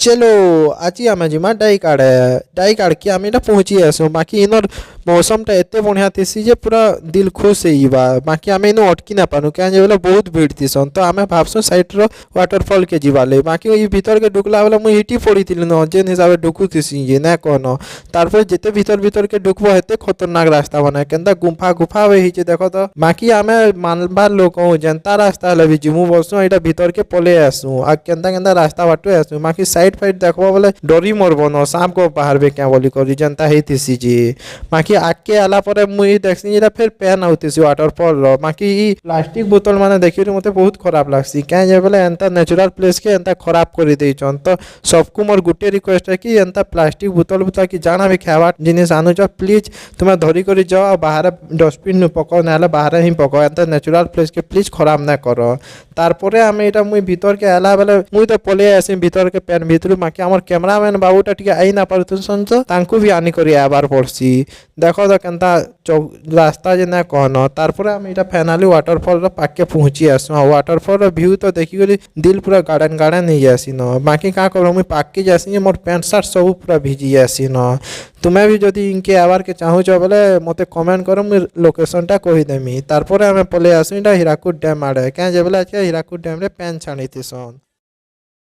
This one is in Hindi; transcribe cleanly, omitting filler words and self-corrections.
चलो आज आम जिमा डाई काड़ के आम पहुँची आसू बाकी इनर मौसमटा एत बढ़िया थी जे पूरा दिल खुश होगा बाकी आम इन अटकी ना पानु क्या बोले बहुत भीड़ थीसन तो आम भावसु सैड्र वाटरफल के जीवाले बाकी ये भीतर के ढुकला बेले मुझे हिटी पड़ी थी न जेन हिसाब से ढुकुथी जे ना कौन तार जिते भीतर के ढुकब हेते खतरनाक रास्ता बना के गुफा गुफा होइछे देख तो बाकी आम मानबार लोक हूँ जेनता रास्ता हेल्ले भी जिमु बसु यहाँ भीतर के पले आसू आ केन्ता रास्ता बाटे आसू बाकी साइड फाइड देखब बोले डरी मरब न सांप को बाहर क्या बोली करी जनता होती जी बाकी आगे आला मुझे देखसी फिर पेन आउती वाटरफल बाकी प्लास्टिक बोतल मैंने देखी मत बहुत खराब लगसी क्या बोले एंता नेचुरल प्लेस के एंता खराब कर देछन तो सबको मोर गोटे रिक्वेस्ट है कि एंता प्लास्टिक बोतल बोतल कि जाना भी खावा जिनिस आनुच प्लीज तुम्हें धरी कर जाओ बाहर डस्टबिन पकाओ ना बाहर ही पकाओ एंता नेचुरल प्लेस के प्लीज खराब ना कर तारपरे आम यहाँ मुई भीतर के आला बेले मुई तो पलि आसी भीतर के पेन भीतर बाकी आम कैमरामैन बाबूटा टी आई ना पार्सन तो भी आनिक आबार पड़सी देख तो केन्ता रास्ता जे ना कहन तारपरे आम यहाँ फाइनाली वाटरफल पाके पहुँची आसू वाटरफल व्यू तो देखिक दिल पूरा गार्डन गार्डन हो जासी न बाकी क्या कर मुझे पाके जासी मोर पैंट सार्ट सब पूरा भिजी जासी न तुम्हें भी जदि इनके आवार के चाहूच बोले मत कमेंट कर मुझे लोकेशनटा कहीदेमी तारपरे आम पलि आसू हीराकुद डैम आड़े क्या बोले आज हीराकुद डैम रे पैन छाणी थी सन।